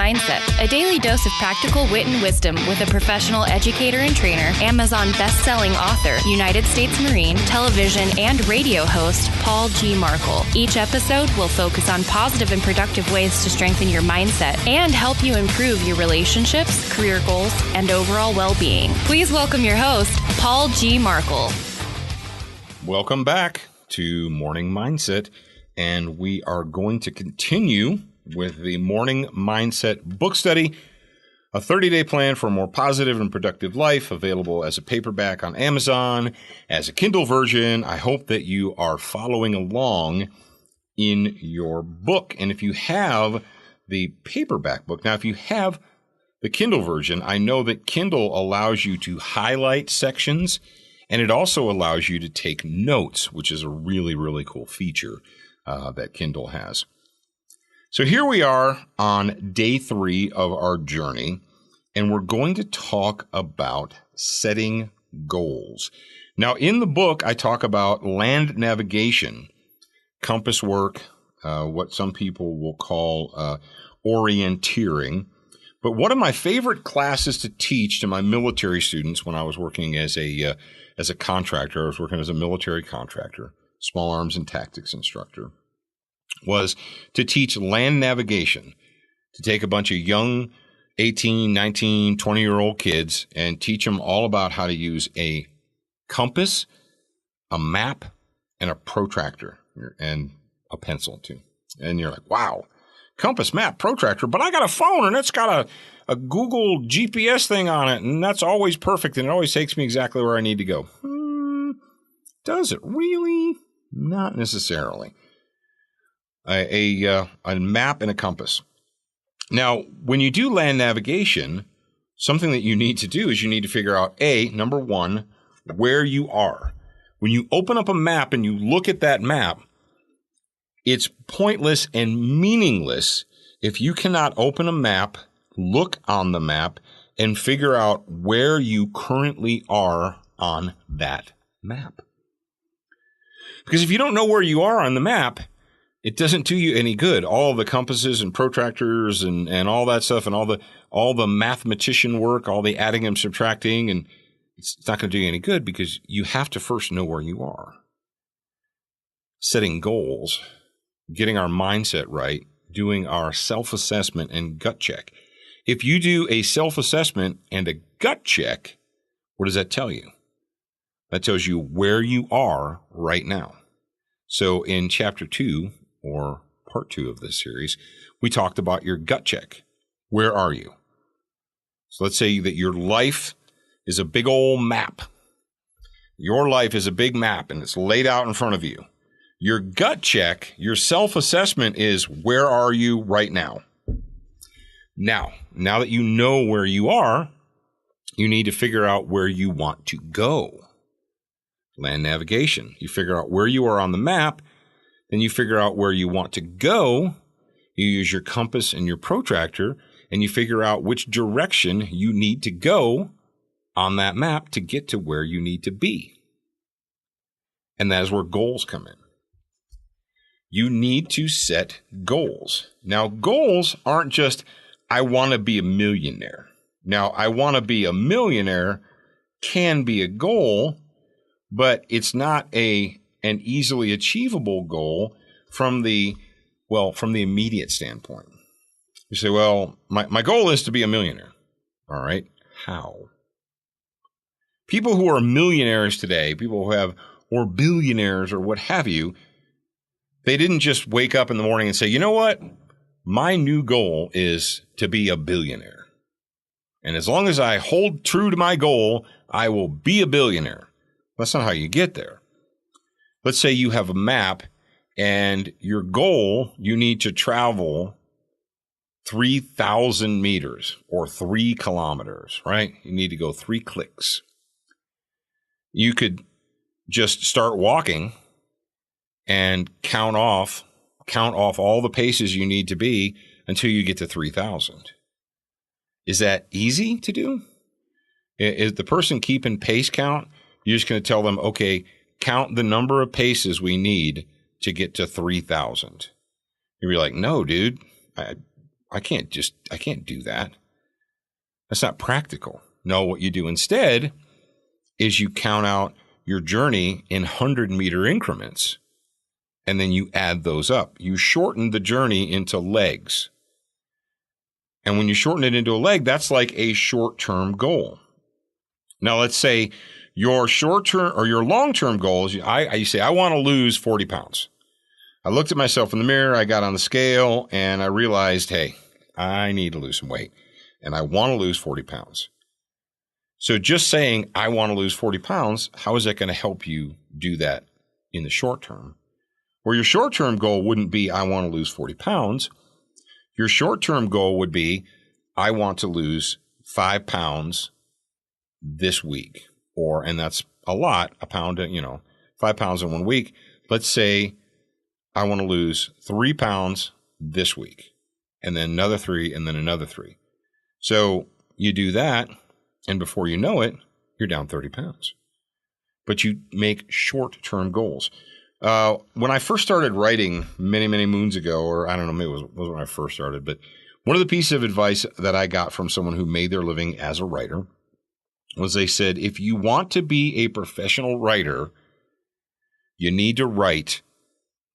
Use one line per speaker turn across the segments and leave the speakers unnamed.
Mindset, a daily dose of practical wit and wisdom with a professional educator and trainer, Amazon best-selling author, United States Marine, television and radio host, Paul G. Markle. Each episode will focus on positive and productive ways to strengthen your mindset and help you improve your relationships, career goals, and overall well-being. Please welcome your host, Paul G. Markle.
Welcome back to Morning Mindset, and we are going to continue with the Morning Mindset book study, a 30-day plan for a more positive and productive life, available as a paperback on Amazon, as a Kindle version. I hope that you are following along in your book. And if you have the paperback book, now if you have the Kindle version, I know that Kindle allows you to highlight sections, and it also allows you to take notes, which is a really, really cool feature that Kindle has. So here we are on day 3 of our journey, and we're going to talk about setting goals. Now, in the book, I talk about land navigation, compass work, what some people will call orienteering. But one of my favorite classes to teach to my military students when I was working as a contractor, I was working as a military contractor, small arms and tactics instructor, was to teach land navigation, to take a bunch of young 18, 19, 20-year-old kids and teach them all about how to use a compass, a map, and a protractor, and a pencil too. And you're like, wow, compass, map, protractor, but I got a phone and it's got a Google GPS thing on it, and that's always perfect, and it always takes me exactly where I need to go. Does it really? Not necessarily. A map and a compass. Now, when you do land navigation, something that you need to do is you need to figure out, number one, where you are. When you open up a map and you look at that map, it's pointless and meaningless if you cannot open a map, look on the map, and figure out where you currently are on that map. Because if you don't know where you are on the map, it doesn't do you any good. All the compasses and protractors and all that stuff and all the mathematician work, all the adding and subtracting, and it's not going to do you any good because you have to first know where you are. Setting goals, getting our mindset right, doing our self-assessment and gut check. If you do a self-assessment and a gut check, what does that tell you? That tells you where you are right now. So in chapter 2, or part 2 of this series, we talked about your gut check. Where are you? So let's say that your life is a big old map. Your life is a big map and it's laid out in front of you. Your gut check, your self-assessment is, where are you right now? Now that you know where you are, you need to figure out where you want to go. Land navigation. You figure out where you are on the map, then you figure out where you want to go. You use your compass and your protractor, and you figure out which direction you need to go on that map to get to where you need to be. And that is where goals come in. You need to set goals. Now, goals aren't just, I want to be a millionaire. Now, I want to be a millionaire can be a goal, but it's not an easily achievable goal from the immediate standpoint. You say, well, my goal is to be a millionaire. All right. How? People who are millionaires today, people who or billionaires or what have you, they didn't just wake up in the morning and say, you know what? My new goal is to be a billionaire. And as long as I hold true to my goal, I will be a billionaire. That's not how you get there. Let's say you have a map and your goal, you need to travel 3,000 meters or 3 kilometers, right? You need to go 3 clicks. You could just start walking and count off all the paces you need to be until you get to 3,000. Is that easy to do? Is the person keeping pace count? You're just going to tell them, okay, count the number of paces we need to get to 3,000. You'd be like, no, dude, I can't do that. That's not practical. No, what you do instead is you count out your journey in 100-meter increments, and then you add those up. You shorten the journey into legs. And when you shorten it into a leg, that's like a short-term goal. Now, let's say your short-term or your long-term goals, you say, I want to lose 40 pounds. I looked at myself in the mirror, I got on the scale, and I realized, hey, I need to lose some weight, and I want to lose 40 pounds. So just saying, I want to lose 40 pounds, how is that going to help you do that in the short term? Where your short-term goal wouldn't be, I want to lose 40 pounds. Your short-term goal would be, I want to lose 5 pounds this week. And that's a lot, a pound, 5 pounds in 1 week. Let's say I want to lose 3 pounds this week, and then another 3, and then another 3. So you do that, and before you know it, you're down 30 pounds. But you make short-term goals. When I first started writing many, many moons ago, or I don't know, maybe it was when I first started, but one of the pieces of advice that I got from someone who made their living as a writer was they said, if you want to be a professional writer, you need to write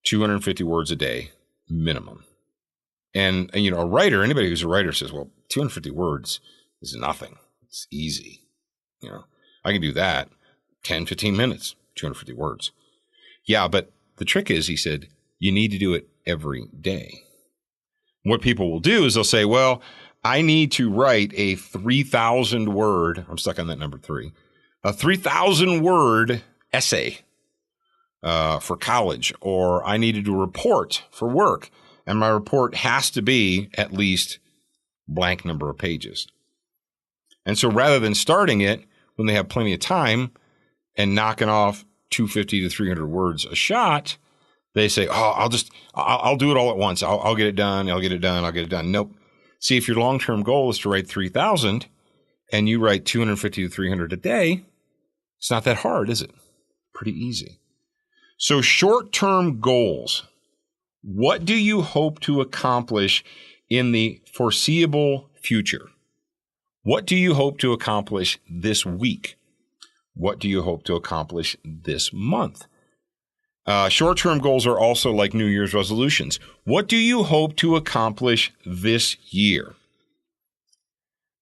250 words a day minimum. And a writer, anybody who's a writer says, well, 250 words is nothing. It's easy. I can do that 10, 15 minutes, 250 words. Yeah, but the trick is, he said, you need to do it every day. What people will do is they'll say, well, I need to write a 3,000 word, I'm stuck on that number 3, a 3,000 word essay for college, or I need to do a report for work, and my report has to be at least blank number of pages. And so rather than starting it when they have plenty of time and knocking off 250 to 300 words a shot, they say, oh, I'll do it all at once. I'll get it done. I'll get it done. Nope. See, if your long-term goal is to write 3,000 and you write 250 to 300 a day, it's not that hard, is it? Pretty easy. So short-term goals, what do you hope to accomplish in the foreseeable future? What do you hope to accomplish this week? What do you hope to accomplish this month? Short-term goals are also like New Year's resolutions. What do you hope to accomplish this year?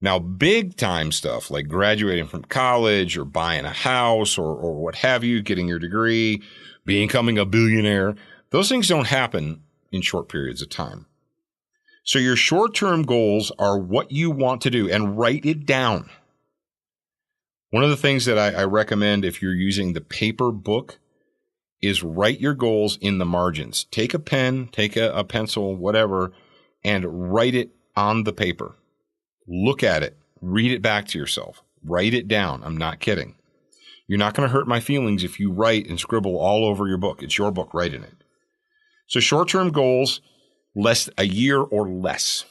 Now, big-time stuff like graduating from college or buying a house or what have you, getting your degree, becoming a billionaire, those things don't happen in short periods of time. So your short-term goals are what you want to do, and write it down. One of the things that I recommend if you're using the paper book is write your goals in the margins. Take a pen, take a pencil, whatever, and write it on the paper. Look at it. Read it back to yourself. Write it down. I'm not kidding. You're not going to hurt my feelings if you write and scribble all over your book. It's your book. Write in it. So short-term goals, a year or less.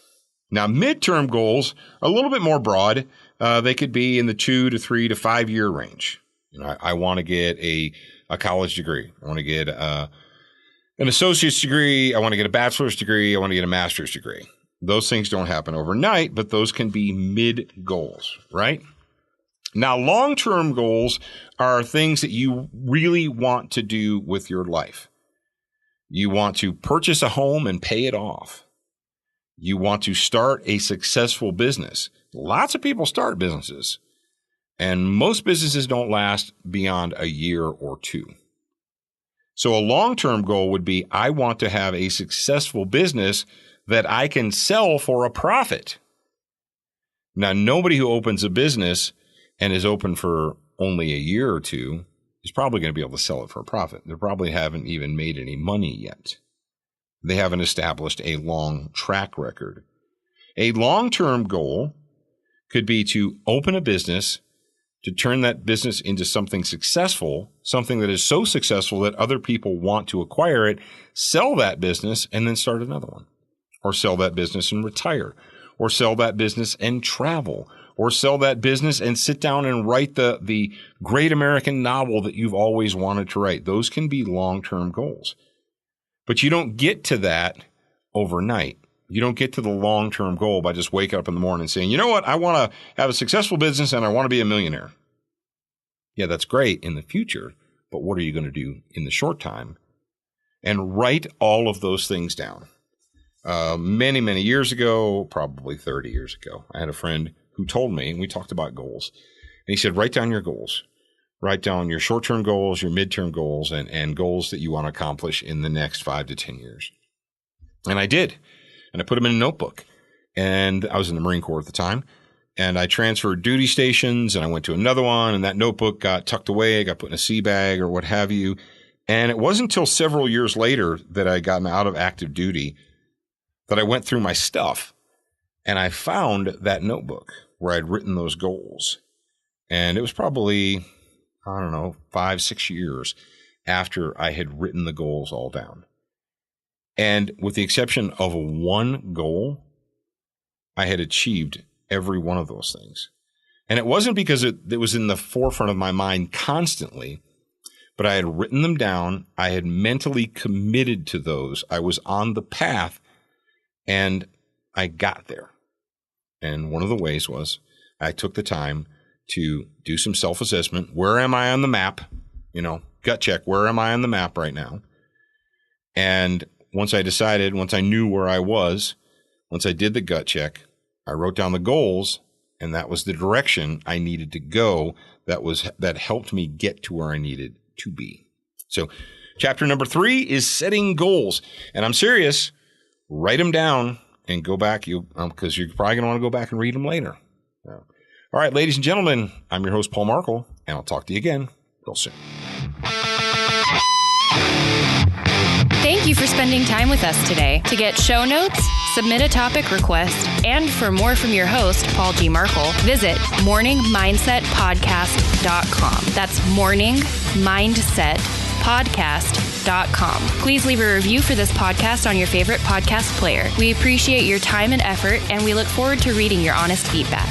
Now, midterm goals are a little bit more broad. They could be in the 2 to 3 to 5 year range. I want to get a college degree. I want to get an associate's degree. I want to get a bachelor's degree. I want to get a master's degree. Those things don't happen overnight, but those can be mid goals, right? Now, long-term goals are things that you really want to do with your life. You want to purchase a home and pay it off. You want to start a successful business. Lots of people start businesses, and most businesses don't last beyond a year or 2. So a long-term goal would be, I want to have a successful business that I can sell for a profit. Now, nobody who opens a business and is open for only a year or 2 is probably going to be able to sell it for a profit. They probably haven't even made any money yet. They haven't established a long track record. A long-term goal could be to open a business, to turn that business into something successful, something that is so successful that other people want to acquire it, sell that business, and then start another one. Or sell that business and retire. Or sell that business and travel. Or sell that business and sit down and write the great American novel that you've always wanted to write. Those can be long-term goals. But you don't get to that overnight. You don't get to the long-term goal by just waking up in the morning and saying, you know what, I want to have a successful business and I want to be a millionaire. Yeah, that's great in the future, but what are you going to do in the short time? And write all of those things down. Many, many years ago, probably 30 years ago, I had a friend who told me, and we talked about goals, and he said, write down your goals. Write down your short-term goals, your mid-term goals, and goals that you want to accomplish in the next 5 to 10 years. And I did. And I put them in a notebook. And I was in the Marine Corps at the time. And I transferred duty stations, and I went to another one, and that notebook got tucked away, got put in a sea bag or what have you. And it wasn't until several years later that I got out of active duty that I went through my stuff, and I found that notebook where I'd written those goals. And it was probably, 5, 6 years after I had written the goals all down. And with the exception of one goal, I had achieved every one of those things. And it wasn't because it was in the forefront of my mind constantly, but I had written them down. I had mentally committed to those. I was on the path, and I got there. And one of the ways was I took the time to do some self-assessment. Where am I on the map? Gut check. Where am I on the map right now? And once I knew where I was, once I did the gut check, I wrote down the goals, and that was the direction I needed to go. That helped me get to where I needed to be. So chapter number 3 is setting goals. And I'm serious, write them down and go back, because you're probably going to want to go back and read them later. All right, ladies and gentlemen, I'm your host, Paul Markle, and I'll talk to you again real soon.
Thank you for spending time with us today. To get show notes, submit a topic request, and for more from your host, Paul G. Markle, visit morningmindsetpodcast.com. That's morningmindsetpodcast.com. Please leave a review for this podcast on your favorite podcast player. We appreciate your time and effort, and we look forward to reading your honest feedback.